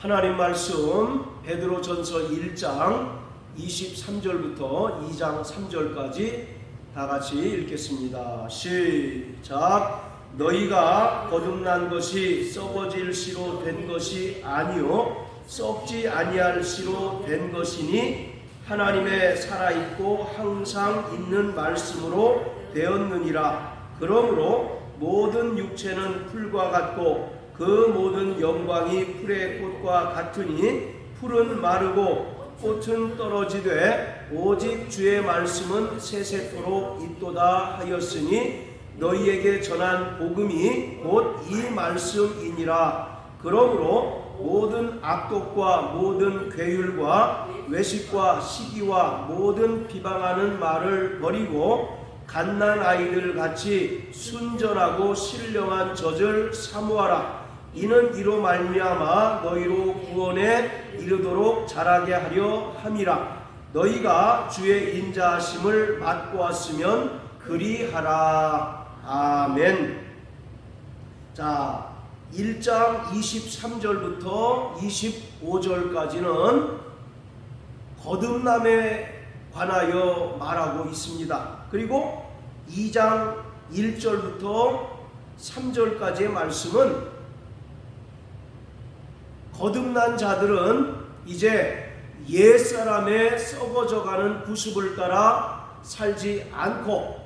하나님 말씀 베드로전서 1장 23절부터 2장 3절까지 다 같이 읽겠습니다. 시작. 너희가 거듭난 것이 썩어질 씨로 된 것이 아니요 썩지 아니할 씨로 된 것이니 하나님의 살아있고 항상 있는 말씀으로 되었느니라. 그러므로 모든 육체는 풀과 같고 그 모든 영광이 풀의 꽃과 같으니 풀은 마르고 꽃은 떨어지되 오직 주의 말씀은 세세토록 있도다 하였으니 너희에게 전한 복음이 곧 이 말씀이니라. 그러므로 모든 악독과 모든 괴율과 외식과 시기와 모든 비방하는 말을 버리고 갓난 아이들 같이 순전하고 신령한 젖을 사모하라. 이는 이로 말미암아 너희로 구원에 이르도록 자라게 하려 함이라. 너희가 주의 인자하심을 맛보 왔으면 그리하라. 아멘. 자, 1장 23절부터 25절까지는 거듭남에 관하여 말하고 있습니다. 그리고 2장 1절부터 3절까지의 말씀은 거듭난 자들은 이제 옛사람의 썩어져가는 구습을 따라 살지 않고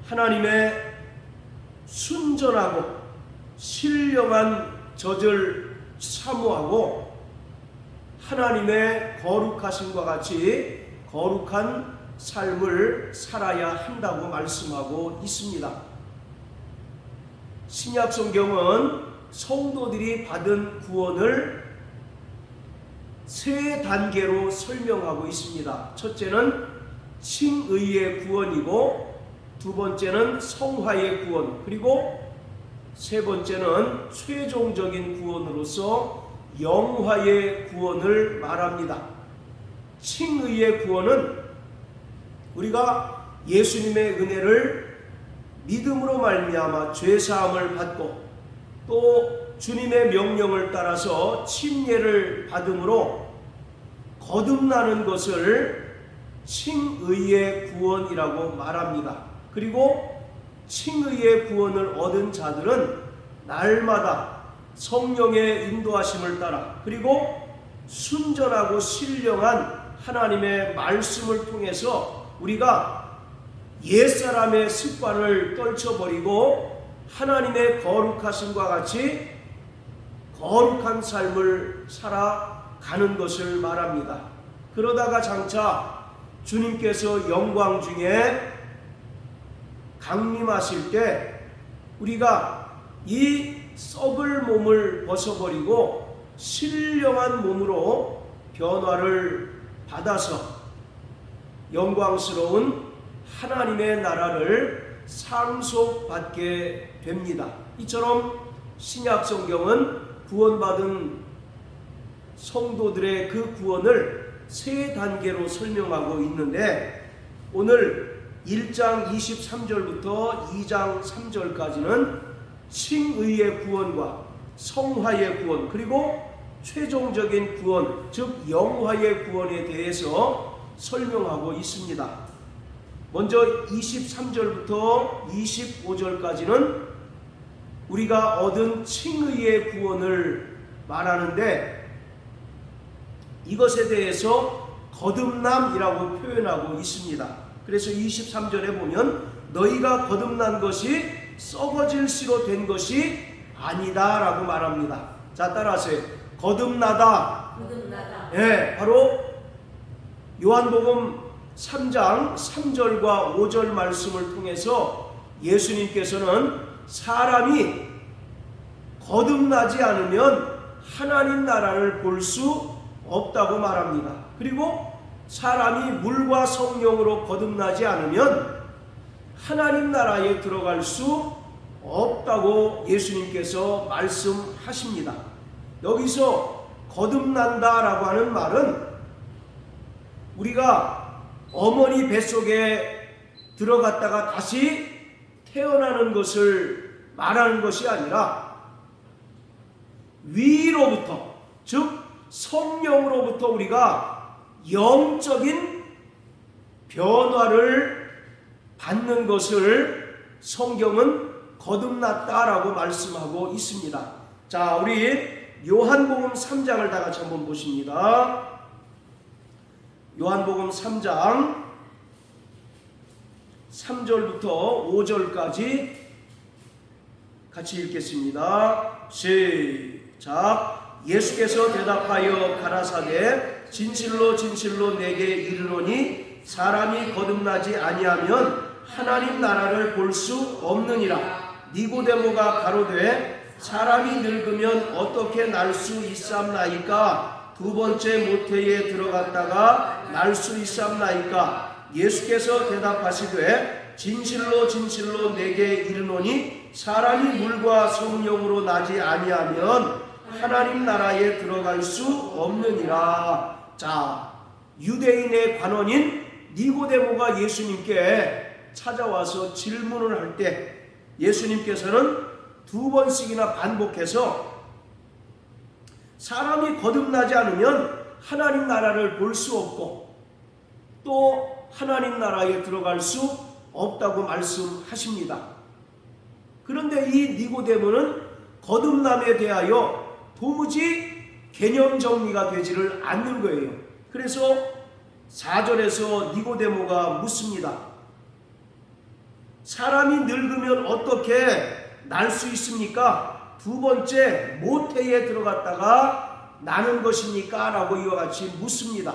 하나님의 순전하고 신령한 젖을 사모하고 하나님의 거룩하심과 같이 거룩한 삶을 살아야 한다고 말씀하고 있습니다. 신약 성경은 성도들이 받은 구원을 세 단계로 설명하고 있습니다. 첫째는 칭의의 구원이고, 두 번째는 성화의 구원, 그리고 세 번째는 최종적인 구원으로서 영화의 구원을 말합니다. 칭의의 구원은 우리가 예수님의 은혜를 믿음으로 말미암아 죄사함을 받고 또 주님의 명령을 따라서 침례를 받음으로 거듭나는 것을 칭의의 구원이라고 말합니다. 그리고 칭의의 구원을 얻은 자들은 날마다 성령의 인도하심을 따라 그리고 순전하고 신령한 하나님의 말씀을 통해서 우리가 옛사람의 습관을 떨쳐버리고 하나님의 거룩하심과 같이 거룩한 삶을 살아가는 것을 말합니다. 그러다가 장차 주님께서 영광 중에 강림하실 때 우리가 이 썩을 몸을 벗어버리고 신령한 몸으로 변화를 받아서 영광스러운 하나님의 나라를 상속받게 됩니다. 이처럼 신약 성경은 구원받은 성도들의 그 구원을 세 단계로 설명하고 있는데 오늘 1장 23절부터 2장 3절까지는 칭의의 구원과 성화의 구원 그리고 최종적인 구원 즉 영화의 구원에 대해서 설명하고 있습니다. 먼저 23절부터 25절까지는 우리가 얻은 칭의의 구원을 말하는데 이것에 대해서 거듭남이라고 표현하고 있습니다. 그래서 23절에 보면 너희가 거듭난 것이 썩어질 씨로 된 것이 아니다 라고 말합니다. 자, 따라하세요. 거듭나다. 예, 바로 요한복음 3장 3절과 5절 말씀을 통해서 예수님께서는 사람이 거듭나지 않으면 하나님 나라를 볼 수 없다고 말합니다. 그리고 사람이 물과 성령으로 거듭나지 않으면 하나님 나라에 들어갈 수 없다고 예수님께서 말씀하십니다. 여기서 거듭난다라고 하는 말은 우리가 어머니 뱃속에 들어갔다가 다시 태어나는 것을 말하는 것이 아니라 위로부터, 즉 성령으로부터 우리가 영적인 변화를 받는 것을 성경은 거듭났다라고 말씀하고 있습니다. 자, 우리 요한복음 3장을 다 같이 한번 보십니다. 요한복음 3장 3절부터 5절까지 같이 읽겠습니다. 시작. 예수께서 대답하여 가라사대 진실로 진실로 내게 이르노니 사람이 거듭나지 아니하면 하나님 나라를 볼 수 없느니라. 니고데모가 가로되 사람이 늙으면 어떻게 날 수 있삼나이까? 두 번째 모태에 들어갔다가 날 수 있삼나이까? 예수께서 대답하시되 진실로 진실로 내게 이르노니 사람이 물과 성령으로 나지 아니하면 하나님 나라에 들어갈 수 없느니라. 자, 유대인의 관원인 니고데모가 예수님께 찾아와서 질문을 할 때 예수님께서는 두 번씩이나 반복해서 사람이 거듭나지 않으면 하나님 나라를 볼 수 없고 또 하나님 나라에 들어갈 수 없다고 말씀하십니다. 그런데 이 니고데모는 거듭남에 대하여 도무지 개념 정리가 되지를 않는 거예요. 그래서 4절에서 니고데모가 묻습니다. 사람이 늙으면 어떻게 날 수 있습니까? 두 번째 모태에 들어갔다가 나는 것입니까? 라고 이와 같이 묻습니다.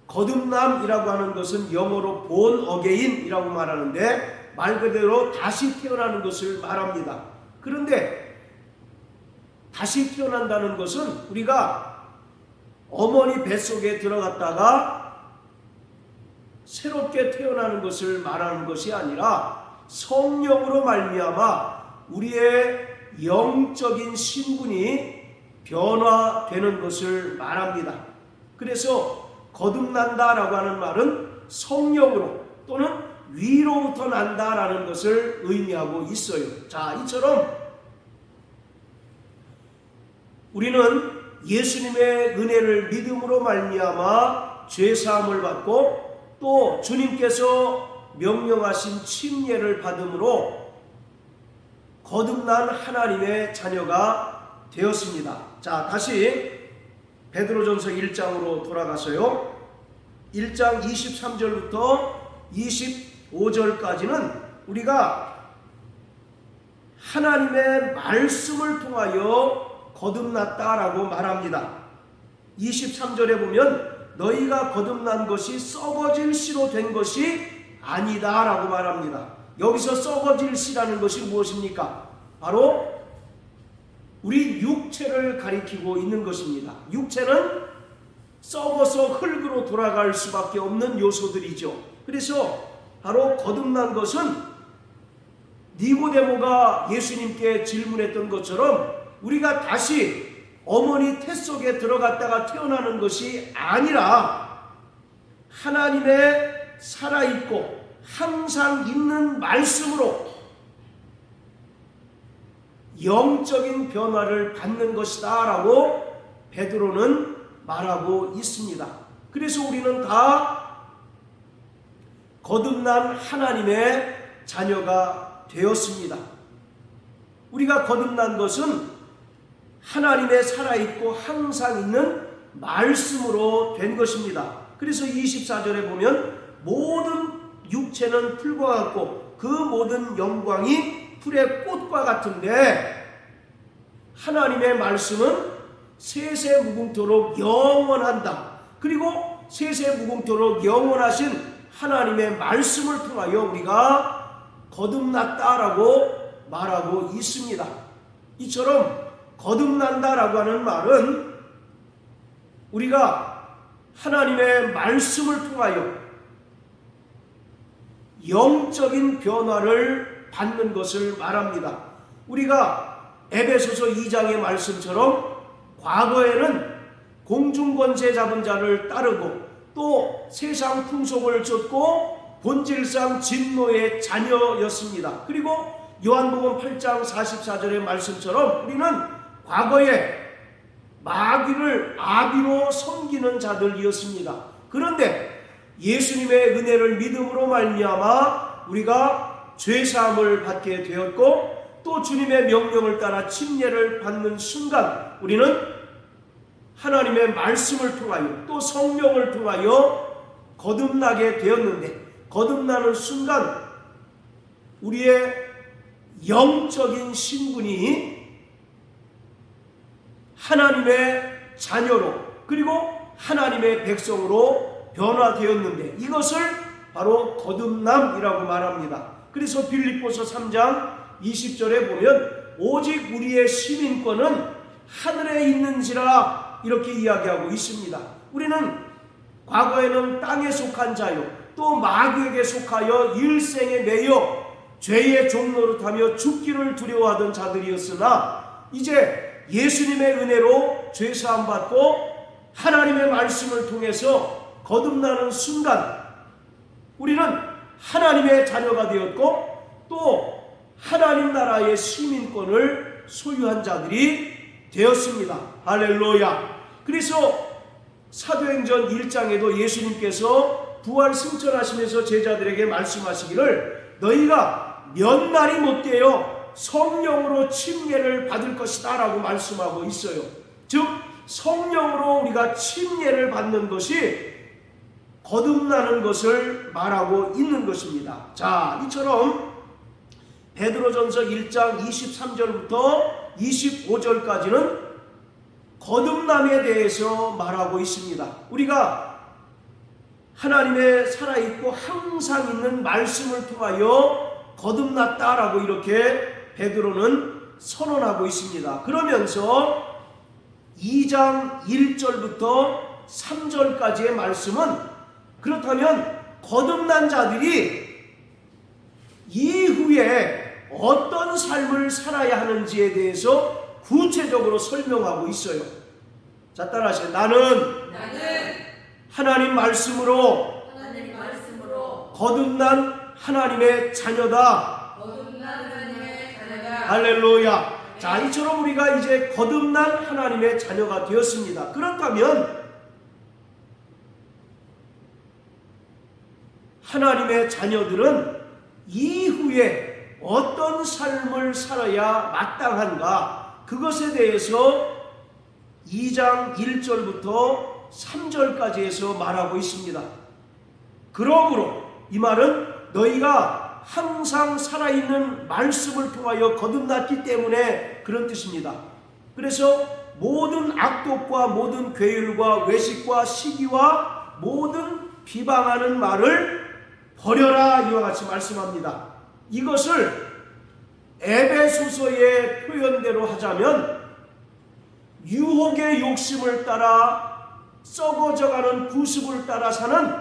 거듭남이라고 하는 것은 영어로 born again이라고 말하는데 말 그대로 다시 태어나는 것을 말합니다. 그런데 다시 태어난다는 것은 우리가 어머니 뱃속에 들어갔다가 새롭게 태어나는 것을 말하는 것이 아니라 성령으로 말미암아 우리의 영적인 신분이 변화되는 것을 말합니다. 그래서 거듭난다라고 하는 말은 성령으로 또는 위로부터 난다라는 것을 의미하고 있어요. 자, 이처럼 우리는 예수님의 은혜를 믿음으로 말미암아 죄사함을 받고 또 주님께서 명령하신 침례를 받음으로 거듭난 하나님의 자녀가 되었습니다. 자, 다시 베드로전서 1장으로 돌아가서요. 1장 23절부터 25절까지는 우리가 하나님의 말씀을 통하여 거듭났다라고 말합니다. 23절에 보면 너희가 거듭난 것이 썩어질 씨로 된 것이 아니다 라고 말합니다. 여기서 썩어질 씨라는 것이 무엇입니까? 바로 우리 육체를 가리키고 있는 것입니다. 육체는 썩어서 흙으로 돌아갈 수밖에 없는 요소들이죠. 그래서 바로 거듭난 것은 니고데모가 예수님께 질문했던 것처럼 우리가 다시 어머니 태 속에 들어갔다가 태어나는 것이 아니라 하나님의 살아있고 항상 있는 말씀으로 영적인 변화를 받는 것이다 라고 베드로는 말하고 있습니다. 그래서 우리는 다 거듭난 하나님의 자녀가 되었습니다. 우리가 거듭난 것은 하나님의 살아있고 항상 있는 말씀으로 된 것입니다. 그래서 24절에 보면 모든 육체는 풀과 같고 그 모든 영광이 풀의 꽃과 같은데 하나님의 말씀은 세세무궁토록 영원한다. 그리고 세세무궁토록 영원하신 하나님의 말씀을 통하여 우리가 거듭났다라고 말하고 있습니다. 이처럼 거듭난다라고 하는 말은 우리가 하나님의 말씀을 통하여 영적인 변화를 받는 것을 말합니다. 우리가 에베소서 2장의 말씀처럼 과거에는 공중권세 잡은 자를 따르고 또 세상 풍속을 쫓고 본질상 진노의 자녀였습니다. 그리고 요한복음 8장 44절의 말씀처럼 우리는 과거에 마귀를 아비로 섬기는 자들이었습니다. 그런데 예수님의 은혜를 믿음으로 말미암아 우리가 죄사함을 받게 되었고 또 주님의 명령을 따라 침례를 받는 순간 우리는 하나님의 말씀을 통하여 또 성령을 통하여 거듭나게 되었는데, 거듭나는 순간 우리의 영적인 신분이 하나님의 자녀로 그리고 하나님의 백성으로 변화되었는데, 이것을 바로 거듭남이라고 말합니다. 그래서 빌립보서 3장 20절에 보면 오직 우리의 시민권은 하늘에 있는지라 이렇게 이야기하고 있습니다. 우리는 과거에는 땅에 속한 자요 또 마귀에게 속하여 일생에 매여 죄의 종노릇하며 죽기를 두려워하던 자들이었으나 이제 예수님의 은혜로 죄사함 받고 하나님의 말씀을 통해서 거듭나는 순간 우리는 하나님의 자녀가 되었고 또 하나님 나라의 시민권을 소유한 자들이 되었습니다. 할렐루야. 그래서 사도행전 1장에도 예수님께서 부활 승천하시면서 제자들에게 말씀하시기를 너희가 몇 날이 못되어 성령으로 침례를 받을 것이다 라고 말씀하고 있어요. 즉 성령으로 우리가 침례를 받는 것이 거듭나는 것을 말하고 있는 것입니다. 자, 이처럼 베드로전서 1장 23절부터 25절까지는 거듭남에 대해서 말하고 있습니다. 우리가 하나님의 살아있고 항상 있는 말씀을 통하여 거듭났다라고 이렇게 베드로는 선언하고 있습니다. 그러면서 2장 1절부터 3절까지의 말씀은 그렇다면 거듭난 자들이 이후에 어떤 삶을 살아야 하는지에 대해서 구체적으로 설명하고 있어요. 자, 따라하세요. 나는 하나님 말씀으로 거듭난 하나님의 자녀다. 할렐루야. 자, 이처럼 우리가 이제 거듭난 하나님의 자녀가 되었습니다. 그렇다면 하나님의 자녀들은 이후에 어떤 삶을 살아야 마땅한가, 그것에 대해서 2장 1절부터 3절까지에서 말하고 있습니다. 그러므로 이 말은 너희가 항상 살아있는 말씀을 통하여 거듭났기 때문에 그런 뜻입니다. 그래서 모든 악독과 모든 괴율과 외식과 시기와 모든 비방하는 말을 버려라 이와 같이 말씀합니다. 이것을 에베소서의 표현대로 하자면 유혹의 욕심을 따라 썩어져가는 구습을 따라 사는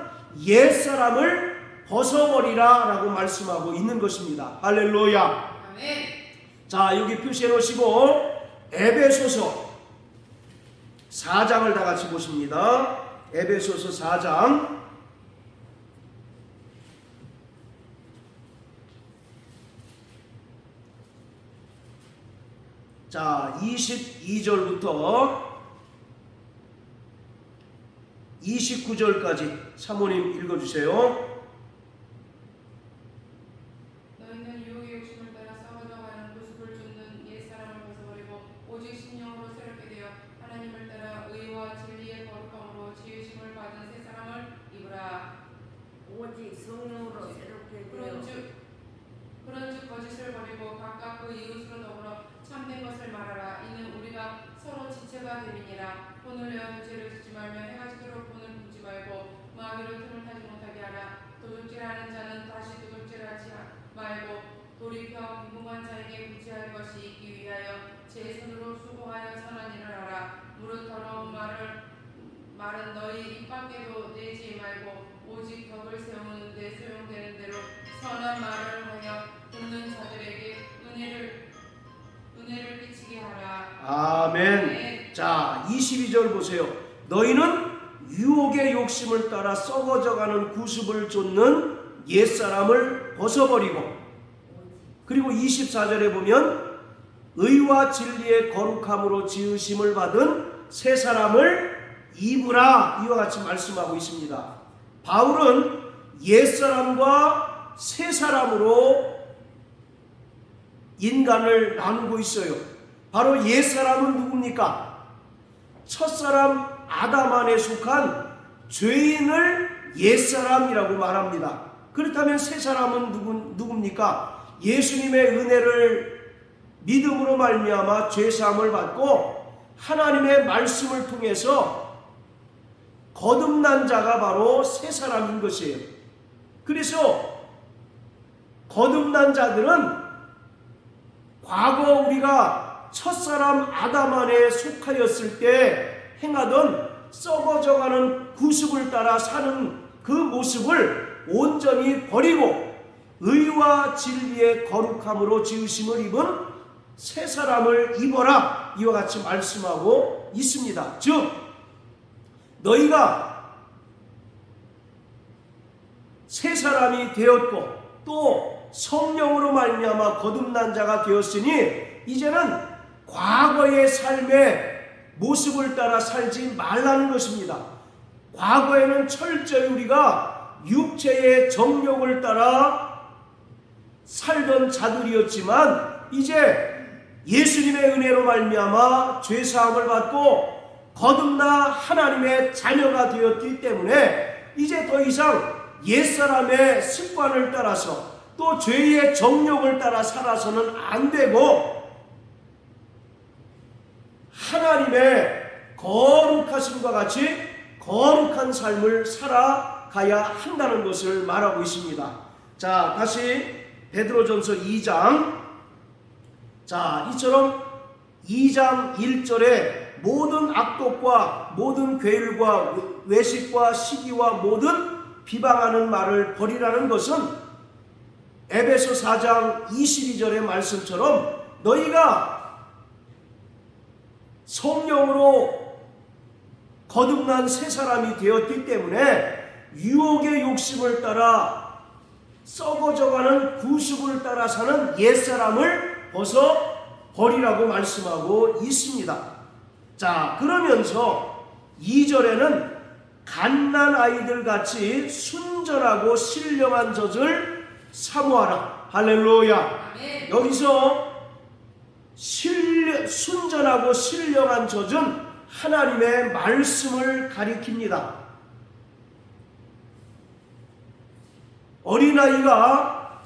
옛사람을 벗어버리라 라고 말씀하고 있는 것입니다. 할렐루야. 아멘. 자, 여기 표시해 놓으시고 에베소서 4장을 다 같이 보십니다. 에베소서 4장 자, 22절부터 29절까지 사모님 읽어주세요. 너희는 유혹의 욕심을 따라 썩어져가는 구습을 쫓는 옛사람을 벗어버리고 오직 신령으로 새롭게 되어 하나님을 따라 의와 진리의 거룩함으로 지으심을 받은 새 사람을 입으라. 오직 성령으로 새롭게 되어 그런즉 거짓을 버리고 각각 그 이웃으로 더불어 참된 것을 말하라. 이는 우리가 서로 지체가 됨이니라. 본을 내어 죄를 짓지 말며 해가 지도록 본을 굽지 말고 마귀로 틈을 타지 못하게 하라. 도둑질하는 자는 다시 도둑질하지 말고 돌이켜 비무한 자에게 구제할 것이 있기 위하여 제 손으로 수고하여 선한 일을 하라. 무릇 더러운 말은 너희 입 밖에도 내지 말고 오직 덕을 세우는 데 소용되는 대로 선한 말을 하여 듣는 자들에게 은혜를 끼치게 하라. 아멘. 네. 자, 22절 보세요. 너희는 유혹의 욕심을 따라 썩어져가는 구습을 쫓는 옛사람을 벗어버리고 그리고 24절에 보면 의와 진리의 거룩함으로 지으심을 받은 새 사람을 입으라 이와 같이 말씀하고 있습니다. 바울은 옛사람과 새 사람으로 인간을 나누고 있어요. 바로 옛사람은 누굽니까? 첫사람 아담 안에 속한 죄인을 옛사람이라고 말합니다. 그렇다면 새 사람은 누굽니까? 예수님의 은혜를 믿음으로 말미암아 죄사함을 받고 하나님의 말씀을 통해서 거듭난 자가 바로 새 사람인 것이에요. 그래서 거듭난 자들은 과거 우리가 첫사람 아담 안에 속하였을 때 행하던 썩어져가는 구습을 따라 사는 그 모습을 온전히 버리고 의와 진리의 거룩함으로 지으심을 입은 새 사람을 입어라 이와 같이 말씀하고 있습니다. 즉 너희가 새 사람이 되었고 또 성령으로 말미암아 거듭난 자가 되었으니 이제는 과거의 삶의 모습을 따라 살지 말라는 것입니다. 과거에는 철저히 우리가 육체의 정욕을 따라 살던 자들이었지만 이제 예수님의 은혜로 말미암아 죄사함을 받고 거듭나 하나님의 자녀가 되었기 때문에 이제 더 이상 옛사람의 습관을 따라서 또 죄의 정욕을 따라 살아서는 안 되고 하나님의 거룩하심과 같이 거룩한 삶을 살아가야 한다는 것을 말하고 있습니다. 자, 다시 베드로전서 2장. 자, 이처럼 2장 1절에 모든 악독과 모든 괴일과 외식과 시기와 모든 비방하는 말을 버리라는 것은 에베소 4장 22절의 말씀처럼 너희가 성령으로 거듭난 새 사람이 되었기 때문에 유혹의 욕심을 따라 썩어져가는 구습을 따라 사는 옛사람을 벗어 버리라고 말씀하고 있습니다. 자, 그러면서 2절에는 갓난 아이들 같이 순전하고 신령한 젖을 사모하라. 할렐루야. 아멘. 여기서 순전하고 신령한 젖은 하나님의 말씀을 가리킵니다. 어린아이가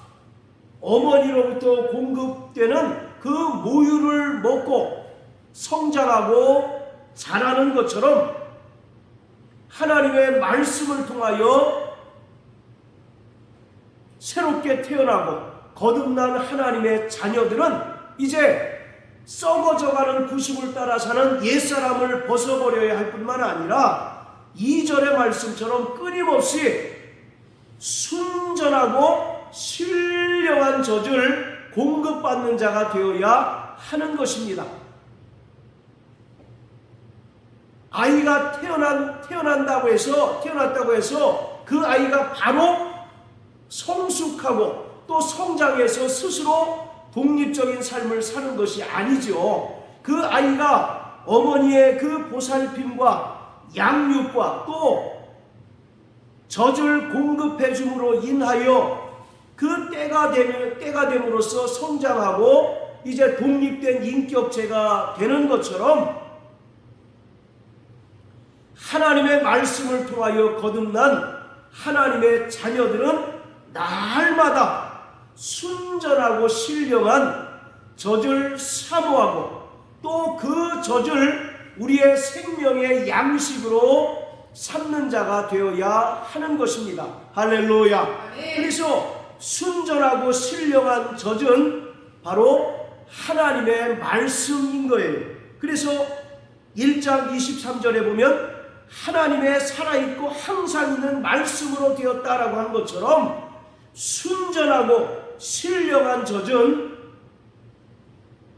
어머니로부터 공급되는 그 모유를 먹고 성장하고 자라는 것처럼 하나님의 말씀을 통하여 새롭게 태어나고 거듭난 하나님의 자녀들은 이제 썩어져가는 구습을 따라 사는 옛사람을 벗어버려야 할 뿐만 아니라 2절의 말씀처럼 끊임없이 순전하고 신령한 젖을 공급받는 자가 되어야 하는 것입니다. 아이가 태어났다고 해서 그 아이가 바로 성숙하고 또 성장해서 스스로 독립적인 삶을 사는 것이 아니죠. 그 아이가 어머니의 그 보살핌과 양육과 또 젖을 공급해 줌으로 인하여 그 때가 됨으로써 성장하고 이제 독립된 인격체가 되는 것처럼 하나님의 말씀을 통하여 거듭난 하나님의 자녀들은 날마다 순전하고 신령한 젖을 사모하고 또 그 젖을 우리의 생명의 양식으로 삼는 자가 되어야 하는 것입니다. 할렐루야. 그래서 순전하고 신령한 젖은 바로 하나님의 말씀인 거예요. 그래서 1장 23절에 보면 하나님의 살아있고 항상 있는 말씀으로 되었다라고 한 것처럼 순전하고 신령한 젖은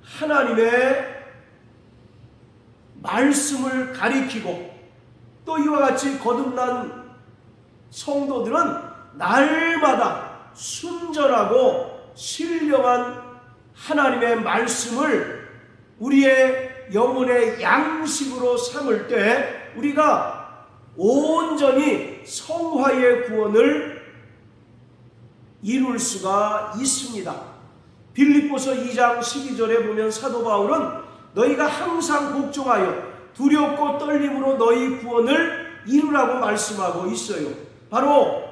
하나님의 말씀을 가리키고 또 이와 같이 거듭난 성도들은 날마다 순전하고 신령한 하나님의 말씀을 우리의 영혼의 양식으로 삼을 때 우리가 온전히 성화의 구원을 이룰 수가 있습니다. 빌립보서 2장 12절에 보면 사도 바울은 너희가 항상 걱정하여 두렵고 떨림으로 너희 구원을 이루라고 말씀하고 있어요. 바로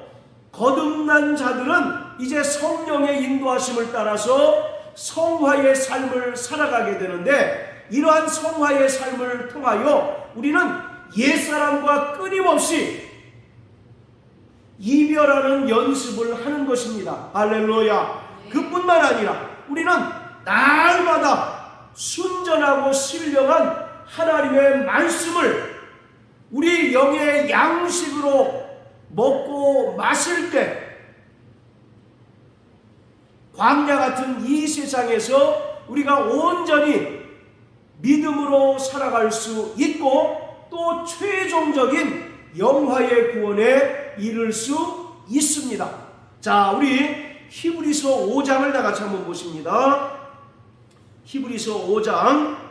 거듭난 자들은 이제 성령의 인도하심을 따라서 성화의 삶을 살아가게 되는데, 이러한 성화의 삶을 통하여 우리는 옛사람과 끊임없이 이별하는 연습을 하는 것입니다. 할렐루야. 그뿐만 아니라 우리는 날마다 순전하고 신령한 하나님의 말씀을 우리 영의 양식으로 먹고 마실 때 광야 같은 이 세상에서 우리가 온전히 믿음으로 살아갈 수 있고 또 최종적인 영화의 구원에 이를 수 있습니다. 자, 우리 히브리서 5장을 다 같이 한번 보십니다. 히브리서 5장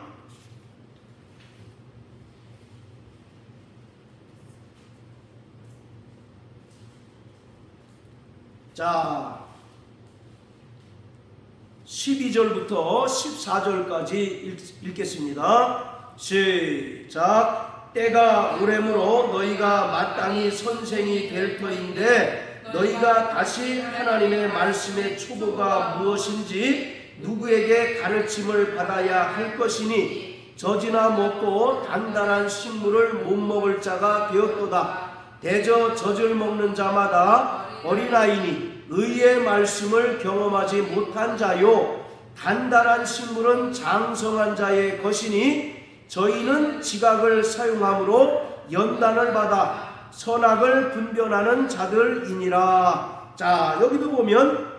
자 12절부터 14절까지 읽겠습니다. 시작. 때가 오래므로 너희가 마땅히 선생이 될 터인데 너희가 다시 하나님의 말씀의 초보가 무엇인지 누구에게 가르침을 받아야 할 것이니 젖이나 먹고 단단한 식물을 못 먹을 자가 되었도다. 대저 젖을 먹는 자마다 어린아이니 의의 말씀을 경험하지 못한 자요 단단한 식물은 장성한 자의 것이니 저희는 지각을 사용함으로 연단을 받아 선악을 분별하는 자들이니라. 자, 여기도 보면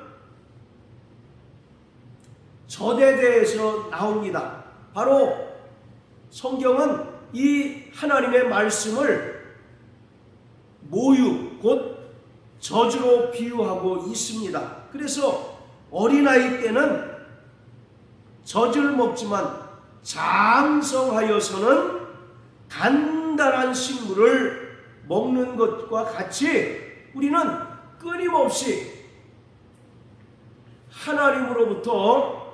젖에 대해서 나옵니다. 바로 성경은 이 하나님의 말씀을 모유 곧 젖으로 비유하고 있습니다. 그래서 어린아이 때는 젖을 먹지만 장성하여서는 단단한 식물을 먹는 것과 같이 우리는 끊임없이 하나님으로부터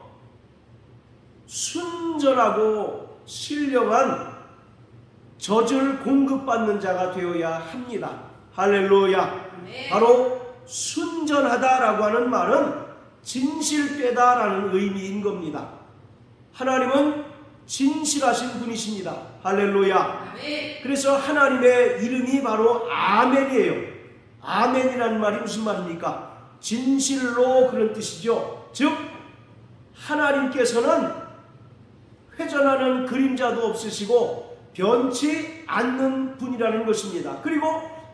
순전하고 신령한 젖을 공급받는 자가 되어야 합니다. 할렐루야. 바로 순전하다라고 하는 말은 진실되다라는 의미인 겁니다. 하나님은 진실하신 분이십니다. 할렐루야. 그래서 하나님의 이름이 바로 아멘이에요. 아멘이라는 말이 무슨 말입니까? 진실로 그런 뜻이죠. 즉 하나님께서는 회전하는 그림자도 없으시고 변치 않는 분이라는 것입니다. 그리고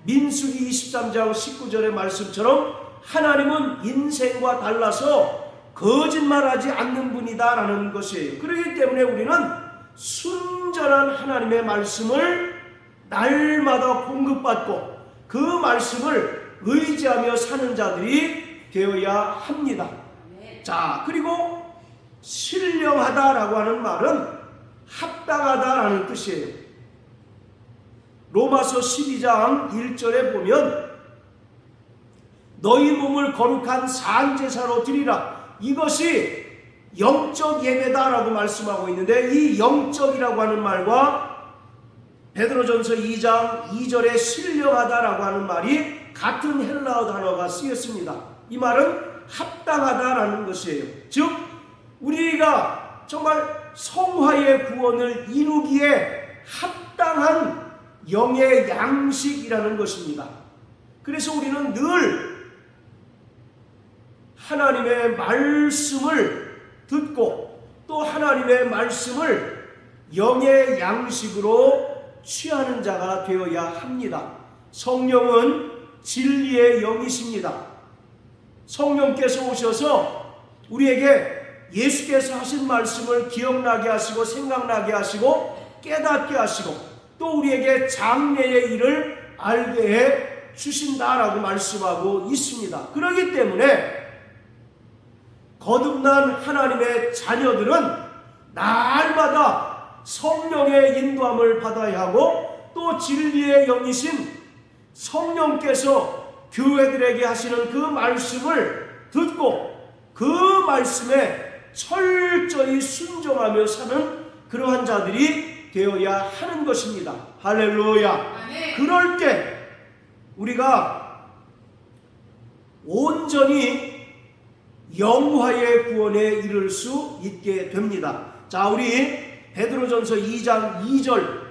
민수기 23장 19절의 말씀처럼 하나님은 인생과 달라서 거짓말하지 않는 분이다라는 것이에요. 그렇기 때문에 우리는 순전한 하나님의 말씀을 날마다 공급받고 그 말씀을 의지하며 사는 자들이 되어야 합니다. 자, 그리고 신령하다라고 하는 말은 합당하다라는 뜻이에요. 로마서 12장 1절에 보면 너희 몸을 거룩한 산제사로 드리라. 이것이 영적 예배다라고 말씀하고 있는데 이 영적이라고 하는 말과 베드로전서 2장 2절에 신령하다라고 하는 말이 같은 헬라어 단어가 쓰였습니다. 이 말은 합당하다라는 것이에요. 즉 우리가 정말 성화의 구원을 이루기에 합당한 영의 양식이라는 것입니다. 그래서 우리는 늘 하나님의 말씀을 듣고 또 하나님의 말씀을 영의 양식으로 취하는 자가 되어야 합니다. 성령은 진리의 영이십니다. 성령께서 오셔서 우리에게 예수께서 하신 말씀을 기억나게 하시고 생각나게 하시고 깨닫게 하시고 또 우리에게 장래의 일을 알게 해 주신다라고 말씀하고 있습니다. 그렇기 때문에 거듭난 하나님의 자녀들은 날마다 성령의 인도함을 받아야 하고 또 진리의 영이신 성령께서 교회들에게 하시는 그 말씀을 듣고 그 말씀에 철저히 순종하며 사는 그러한 자들이 되어야 하는 것입니다. 할렐루야. 아멘. 그럴 때 우리가 온전히 영화의 구원에 이를 수 있게 됩니다. 자, 우리 베드로전서 2장 2절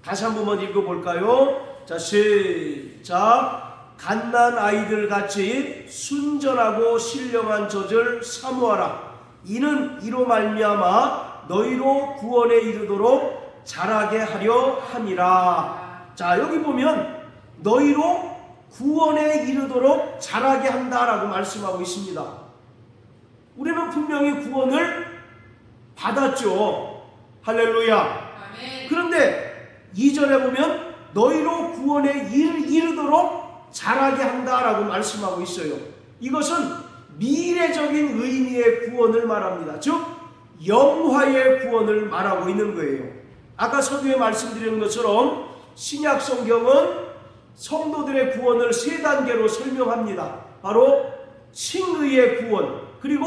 다시 한 번만 읽어볼까요? 자, 시작. 갓난 아이들 같이 순전하고 신령한 젖을 사모하라. 이는 이로 말미암아 너희로 구원에 이르도록 자라게 하려 함이라. 자, 여기 보면 너희로 구원에 이르도록 자라게 한다라고 말씀하고 있습니다. 우리는 분명히 구원을 받았죠. 할렐루야. 아멘. 그런데 2절에 보면 너희로 구원에 이르도록 자라게 한다라고 말씀하고 있어요. 이것은 미래적인 의미의 구원을 말합니다. 즉 영화의 구원을 말하고 있는 거예요. 아까 서두에 말씀드린 것처럼 신약 성경은 성도들의 구원을 세 단계로 설명합니다. 바로 칭의의 구원, 그리고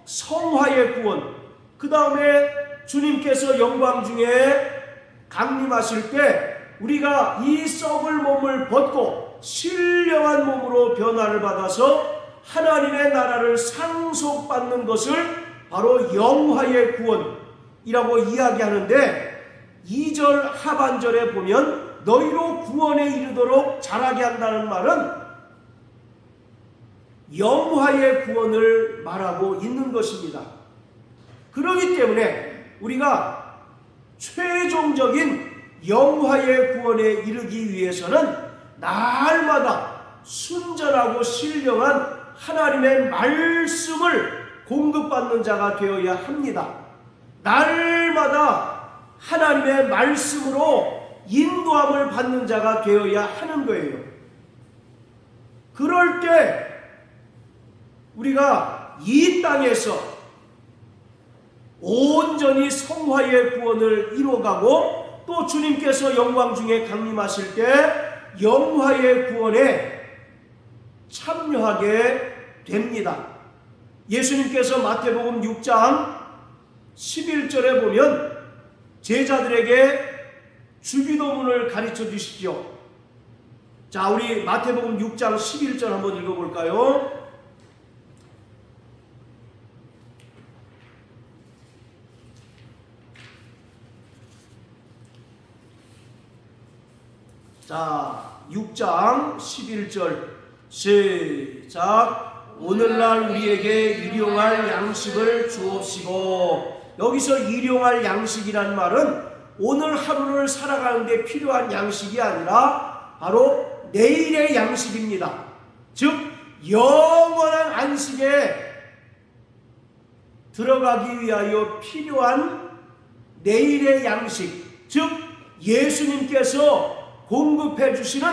성화의 구원, 그 다음에 주님께서 영광 중에 강림하실 때 우리가 이 썩을 몸을 벗고 신령한 몸으로 변화를 받아서 하나님의 나라를 상속받는 것을 바로 영화의 구원이라고 이야기하는데 2절 하반절에 보면 너희로 구원에 이르도록 자라게 한다는 말은 영화의 구원을 말하고 있는 것입니다. 그렇기 때문에 우리가 최종적인 영화의 구원에 이르기 위해서는 날마다 순전하고 신령한 하나님의 말씀을 공급받는 자가 되어야 합니다. 날마다 하나님의 말씀으로 인도함을 받는 자가 되어야 하는 거예요. 그럴 때 우리가 이 땅에서 온전히 성화의 구원을 이루어가고 또 주님께서 영광 중에 강림하실 때 영화의 구원에 참여하게 됩니다. 예수님께서 마태복음 6장 11절에 보면 제자들에게 주기도문을 가르쳐 주시죠. 자, 우리 마태복음 6장 11절 한번 읽어볼까요? 자, 6장 11절 시작. 오늘날 우리에게 일용할 양식을 주옵시고. 여기서 일용할 양식이란 말은 오늘 하루를 살아가는데 필요한 양식이 아니라 바로 내일의 양식입니다. 즉 영원한 안식에 들어가기 위하여 필요한 내일의 양식, 즉 예수님께서 공급해 주시는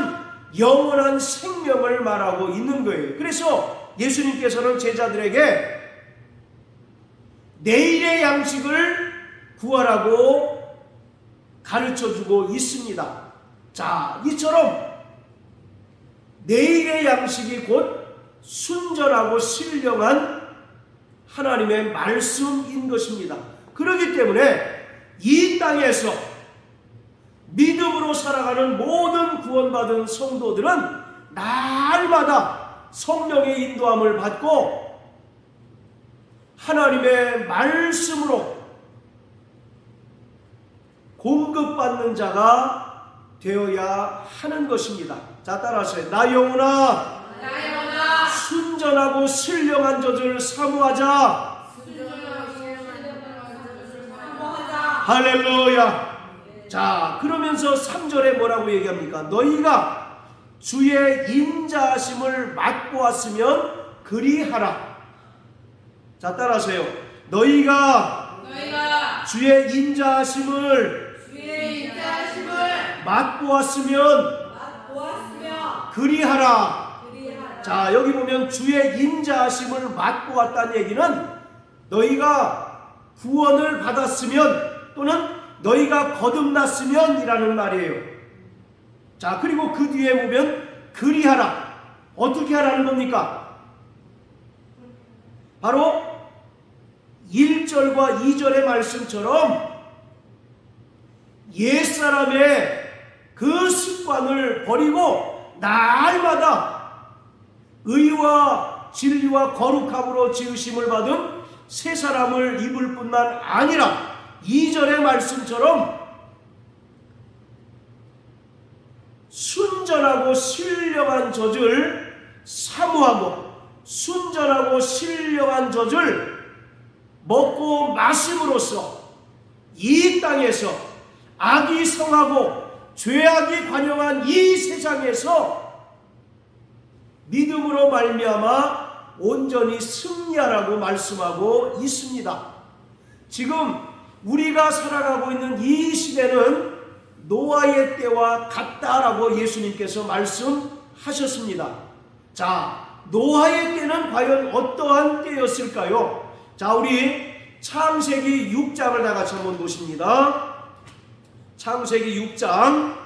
영원한 생명을 말하고 있는 거예요. 그래서 예수님께서는 제자들에게 내일의 양식을 구하라고 가르쳐주고 있습니다. 자, 이처럼 내일의 양식이 곧 순전하고 신령한 하나님의 말씀인 것입니다. 그렇기 때문에 이 땅에서 믿음으로 살아가는 모든 구원받은 성도들은 날마다 성령의 인도함을 받고 하나님의 말씀으로 공급받는 자가 되어야 하는 것입니다. 자, 따라하세요. 나 영혼아, 순전하고 신령한 젖을 사모하자. 할렐루야. 자, 그러면서 3절에 뭐라고 얘기합니까? 너희가 주의 인자하심을 맛보았으면 그리하라. 자, 따라하세요. 너희가 주의 인자하심을 맛보았으면 그리하라. 자, 여기 보면 주의 인자하심을 맛보았다는 얘기는 너희가 구원을 받았으면 또는 너희가 거듭났으면 이라는 말이에요. 자, 그리고 그 뒤에 보면 그리하라. 어떻게 하라는 겁니까? 바로 1절과 2절의 말씀처럼 옛사람의 그 습관을 버리고 날마다 의와 진리와 거룩함으로 지으심을 받은 새 사람을 입을 뿐만 아니라 2절의 말씀처럼 순전하고 신령한 젖을 사모하고 순전하고 신령한 젖을 먹고 마심으로써 이 땅에서 악이 성하고 죄악이 관영한 이 세상에서 믿음으로 말미암아 온전히 승리하라고 말씀하고 있습니다. 지금 우리가 살아가고 있는 이 시대는 노아의 때와 같다라고 예수님께서 말씀하셨습니다. 자, 노아의 때는 과연 어떠한 때였을까요? 자, 우리 창세기 6장을 다 같이 한번 보십니다. 창세기 6장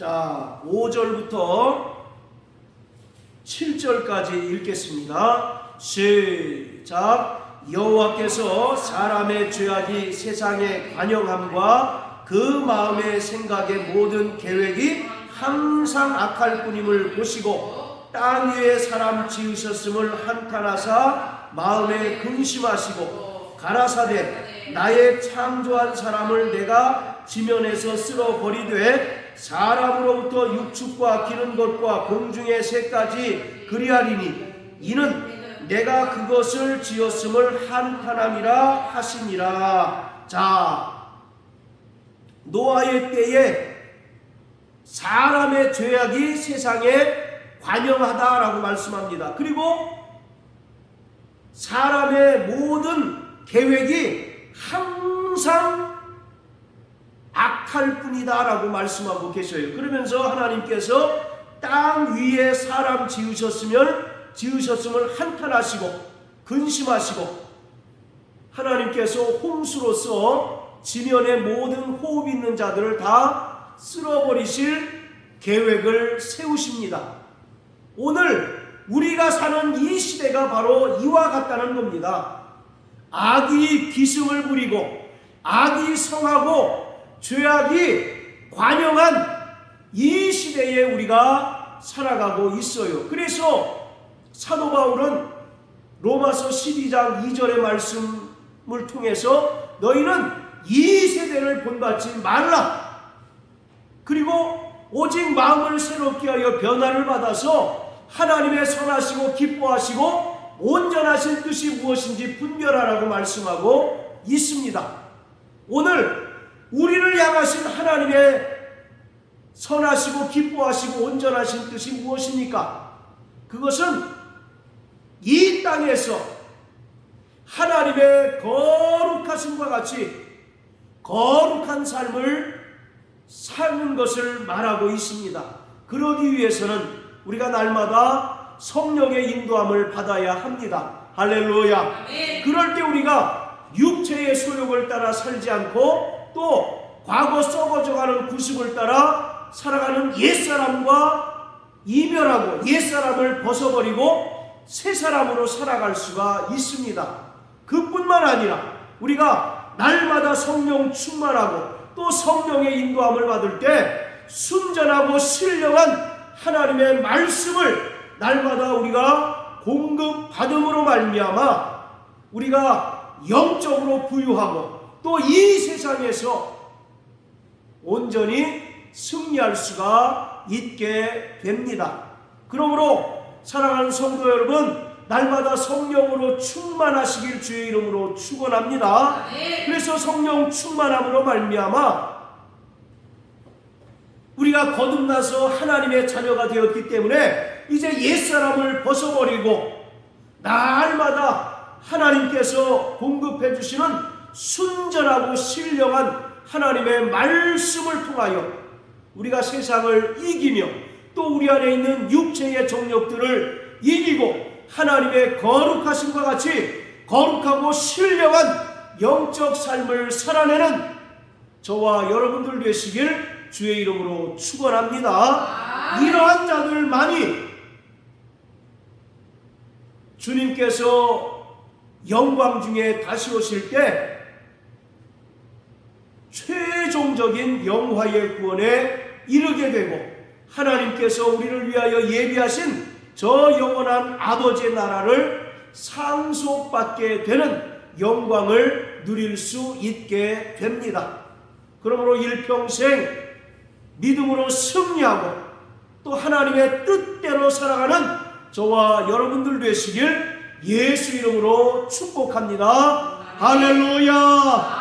자, 5절부터 7절까지 읽겠습니다. 시작. 여호와께서 사람의 죄악이 세상에 관영함과 그 마음의 생각의 모든 계획이 항상 악할 뿐임을 보시고 땅 위에 사람 지으셨음을 한탄하사 마음에 근심하시고 가라사대 나의 창조한 사람을 내가 지면에서 쓸어버리되 사람으로부터 육축과 기는 것과 공중의 새까지 그리하리니 이는 내가 그것을 지었음을 한탄함이라 하시니라. 자, 노아의 때에 사람의 죄악이 세상에 관영하다라고 말씀합니다. 그리고 사람의 모든 계획이 항상 악할 뿐이다 라고 말씀하고 계셔요. 그러면서 하나님께서 땅 위에 사람 지으셨음을 한탄하시고 근심하시고 하나님께서 홍수로서 지면의 모든 호흡 있는 자들을 다 쓸어버리실 계획을 세우십니다. 오늘 우리가 사는 이 시대가 바로 이와 같다는 겁니다. 악이 기승을 부리고 악이 성하고 죄악이 관영한 이 시대에 우리가 살아가고 있어요. 그래서 사도 바울은 로마서 12장 2절의 말씀을 통해서 너희는 이 세대를 본받지 말라. 그리고 오직 마음을 새롭게 하여 변화를 받아서 하나님의 선하시고 기뻐하시고 온전하신 뜻이 무엇인지 분별하라고 말씀하고 있습니다. 오늘 우리를 향하신 하나님의 선하시고 기뻐하시고 온전하신 뜻이 무엇입니까? 그것은 이 땅에서 하나님의 거룩하심과 같이 거룩한 삶을 사는 것을 말하고 있습니다. 그러기 위해서는 우리가 날마다 성령의 인도함을 받아야 합니다. 할렐루야. 그럴 때 우리가 육체의 소욕을 따라 살지 않고 또 과거 썩어져가는 구습을 따라 살아가는 옛사람과 이별하고 옛사람을 벗어버리고 새사람으로 살아갈 수가 있습니다. 그뿐만 아니라 우리가 날마다 성령 충만하고 또 성령의 인도함을 받을 때 순전하고 신령한 하나님의 말씀을 날마다 우리가 공급받음으로 말미암아 우리가 영적으로 부유하고 또 이 세상에서 온전히 승리할 수가 있게 됩니다. 그러므로 사랑하는 성도 여러분, 날마다 성령으로 충만하시길 주의 이름으로 축원합니다. 그래서 성령 충만함으로 말미암아 우리가 거듭나서 하나님의 자녀가 되었기 때문에 이제 옛사람을 벗어버리고 날마다 하나님께서 공급해 주시는 순전하고 신령한 하나님의 말씀을 통하여 우리가 세상을 이기며 또 우리 안에 있는 육체의 정욕들을 이기고 하나님의 거룩하심과 같이 거룩하고 신령한 영적 삶을 살아내는 저와 여러분들 되시길 주의 이름으로 축원합니다. 이러한 자들만이 주님께서 영광 중에 다시 오실 때 최종적인 영화의 구원에 이르게 되고 하나님께서 우리를 위하여 예비하신 저 영원한 아버지의 나라를 상속받게 되는 영광을 누릴 수 있게 됩니다. 그러므로 일평생 믿음으로 승리하고 또 하나님의 뜻대로 살아가는 저와 여러분들 되시길 예수 이름으로 축복합니다. 할렐루야.